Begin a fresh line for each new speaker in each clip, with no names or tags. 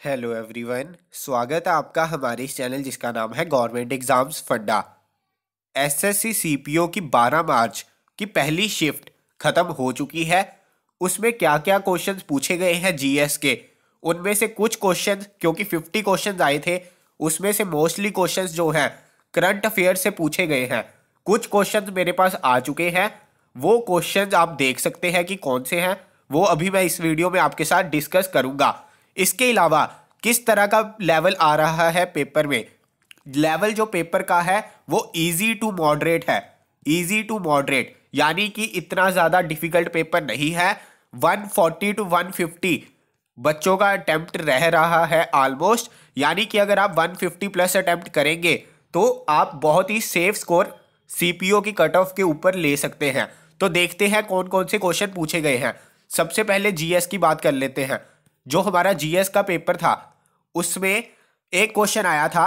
Hello everyone, स्वागत है आपका हमारे इस चैनल जिसका नाम है गवर्नमेंट एग्जाम्स फंडा। एसएससी सीपीओ की 12 मार्च की पहली शिफ्ट खत्म हो चुकी है। उसमें क्या क्या क्वेश्चंस पूछे गए हैं जीएस के, उनमें से कुछ क्वेश्चंस, क्योंकि 50 क्वेश्चंस आए थे, उसमें से मोस्टली क्वेश्चंस जो हैं करंट अफेयर से पूछे गए हैं। कुछ क्वेश्चंस मेरे पास आ चुके हैं, वो क्वेश्चंस आप देख सकते हैं कि कौन से हैं। वो अभी मैं इस वीडियो में आपके साथ डिस्कस करूंगा। इसके अलावा किस तरह का लेवल आ रहा है पेपर में, लेवल जो पेपर का है वो इजी टू मॉडरेट है। इजी टू मॉडरेट यानी कि इतना ज़्यादा डिफिकल्ट पेपर नहीं है। 140 टू 150 बच्चों का अटेम्प्ट रह रहा है ऑलमोस्ट, यानी कि अगर आप 150 प्लस अटेम्प्ट करेंगे तो आप बहुत ही सेफ स्कोर सीपीओ की कट ऑफ के ऊपर ले सकते हैं। तो देखते हैं कौन कौन से क्वेश्चन पूछे गए हैं। सबसे पहले जीएस की बात कर लेते हैं। जो हमारा जीएस का पेपर था उसमें एक क्वेश्चन आया था,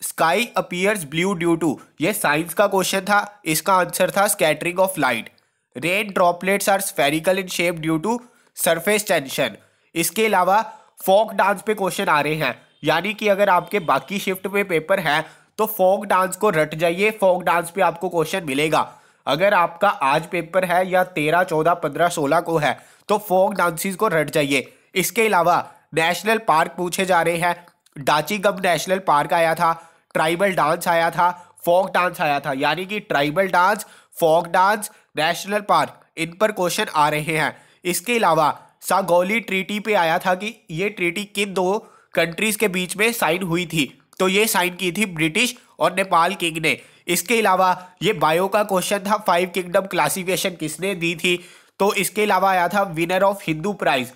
sky appears blue due to, ये साइंस का क्वेश्चन था। इसका आंसर था scattering of light. Rain droplets are spherical in shape due to surface tension. इसके अलावा फोक डांस पे क्वेश्चन आ रहे हैं, यानी कि अगर आपके बाकी शिफ्ट में पेपर है तो फोक डांस को रट जाइए, फोक डांस पे आपको क्वेश्चन मिलेगा। अगर आपका आज पेपर है या 13, 14, 15, 16 को है तो फोक डांसेस को रट जाइए। इसके अलावा नेशनल पार्क पूछे जा रहे हैं। डाचीगम नेशनल पार्क आया था, ट्राइबल डांस आया था, फोक डांस आया था, यानी कि tribal dance, folk dance, national park, इन पर क्वेश्चन आ रहे हैं। इसके अलावा सागौली ट्रीटी पे आया था कि ये ट्रीटी किन दो कंट्रीज के बीच में साइन हुई थी, तो ये साइन की थी ब्रिटिश और नेपाल किंग ने। इसके अलावा ये बायो का क्वेश्चन था, 5 किंगडम क्लासिफिकेशन किसने दी थी, तो इसके अलावा आया था विनर ऑफ हिंदू प्राइज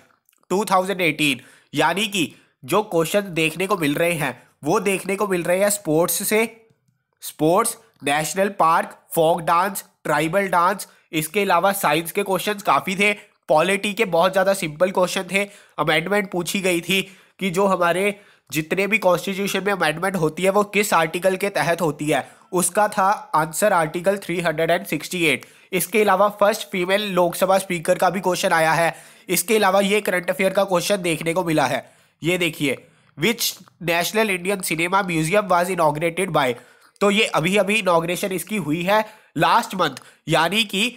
2018। यानी कि जो क्वेश्चन देखने को मिल रहे हैं वो देखने को मिल रहे हैं स्पोर्ट्स से, sports, national park, folk dance, tribal dance. इसके अलावा साइंस के क्वेश्चंस काफ़ी थे, पॉलिटी के बहुत ज़्यादा सिंपल क्वेश्चन थे। अमेंडमेंट पूछी गई थी कि जो हमारे जितने भी कॉन्स्टिट्यूशन में अमेंडमेंट होती है वो किस आर्टिकल के तहत होती है, उसका था आंसर आर्टिकल 368। इसके अलावा फर्स्ट फीमेल लोकसभा स्पीकर का भी क्वेश्चन आया है। इसके अलावा ये करंट अफेयर का क्वेश्चन देखने को मिला है, ये देखिए, which national Indian cinema museum was inaugurated bye, तो ये अभी अभी इनॉग्रेशन इसकी हुई है लास्ट मंथ, यानी कि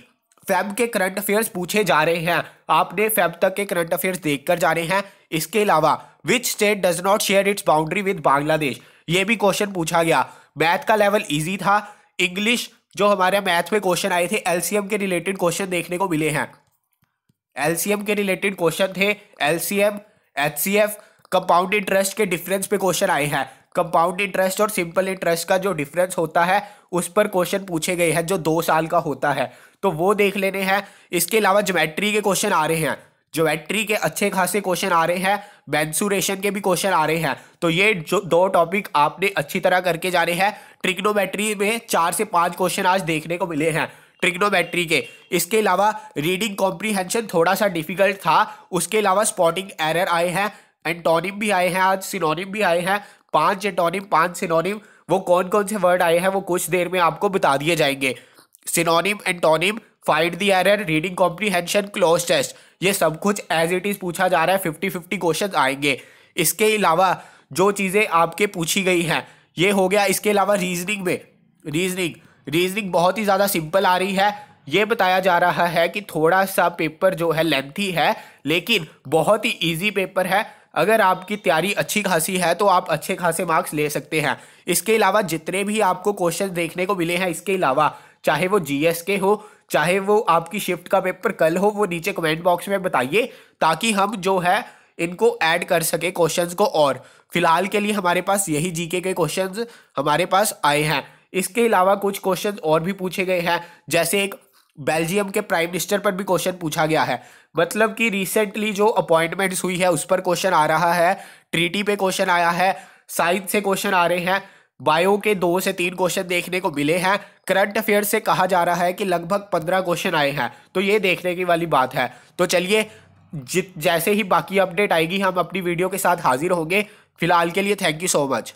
फेब के करंट अफेयर्स पूछे जा रहे हैं। आपने फेब तक के करंट अफेयर्स देखकर जाने हैं। इसके अलावा which state does not share its boundary with Bangladesh, ये भी क्वेश्चन पूछा गया। मैथ का लेवल इजी था। इंग्लिश जो हमारे मैथ में क्वेश्चन आए थे, एलसीएम के रिलेटेड क्वेश्चन देखने को मिले हैं। एलसीएम के रिलेटेड क्वेश्चन थे, एलसीएम, एचसीएफ, कंपाउंड इंटरेस्ट के डिफरेंस पे क्वेश्चन आए हैं। कंपाउंड इंटरेस्ट और सिंपल इंटरेस्ट का जो डिफरेंस होता है उस पर क्वेश्चन पूछे गए हैं, जो 2 साल का होता है, तो वो देख लेने हैं। इसके अलावा ज्योमेट्री के क्वेश्चन आ रहे हैं, ज्योमेट्री के अच्छे खासे क्वेश्चन आ रहे हैं, मेंसुरेशन के भी क्वेश्चन आ रहे हैं। तो ये जो 2 टॉपिक आपने अच्छी तरह करके जाने हैं। ट्रिग्नोमेट्री में 4 से 5 क्वेश्चन आज देखने को मिले हैं ट्रिग्नोमेट्री के। इसके अलावा रीडिंग कॉम्प्रीहेंशन थोड़ा सा डिफिकल्ट था। उसके अलावा स्पॉटिंग एरर आए हैं, एंटोनिम भी आए हैं, आज सिनोनिम भी आए हैं। 5 एंटोनिम, 5 सिनोनिम, वो कौन कौन से वर्ड आए हैं वो कुछ देर में आपको बता दिए जाएंगे। Synonym, antonym, find the error, reading comprehension, cloze test, ये सब कुछ एज इट इज पूछा जा रहा है। 50-50 क्वेश्चन आएंगे। इसके अलावा जो चीज़ें आपके पूछी गई हैं ये हो गया। इसके अलावा रीजनिंग में, रीजनिंग बहुत ही ज़्यादा सिंपल आ रही है। ये बताया जा रहा है कि थोड़ा सा पेपर जो है लेंथी है, लेकिन बहुत ही इजी पेपर है। अगर आपकी तैयारी अच्छी खासी है तो आप अच्छे खासे मार्क्स ले सकते हैं। इसके अलावा जितने भी आपको क्वेश्चन देखने को मिले हैं, इसके अलावा चाहे वो जीएस के हो, चाहे वो आपकी शिफ्ट का पेपर कल हो, वो नीचे कमेंट बॉक्स में बताइए, ताकि हम जो है इनको ऐड कर सके क्वेश्चंस को। और फिलहाल के लिए हमारे पास यही जीके के क्वेश्चंस हमारे पास आए हैं। इसके अलावा कुछ क्वेश्चन और भी पूछे गए हैं, जैसे एक बेल्जियम के प्राइम मिनिस्टर पर भी क्वेश्चन पूछा गया है। मतलब कि रिसेंटली जो अपॉइंटमेंट्स हुई है उस पर क्वेश्चन आ रहा है। ट्रीटी पे क्वेश्चन आया है, साइंस से क्वेश्चन आ रहे हैं, बायो के 2 से 3 क्वेश्चन देखने को मिले हैं। करंट अफेयर से कहा जा रहा है कि लगभग 15 क्वेश्चन आए हैं, तो ये देखने की वाली बात है। तो चलिए, जैसे ही बाकी अपडेट आएगी हम अपनी वीडियो के साथ हाजिर होंगे। फिलहाल के लिए थैंक यू सो मच।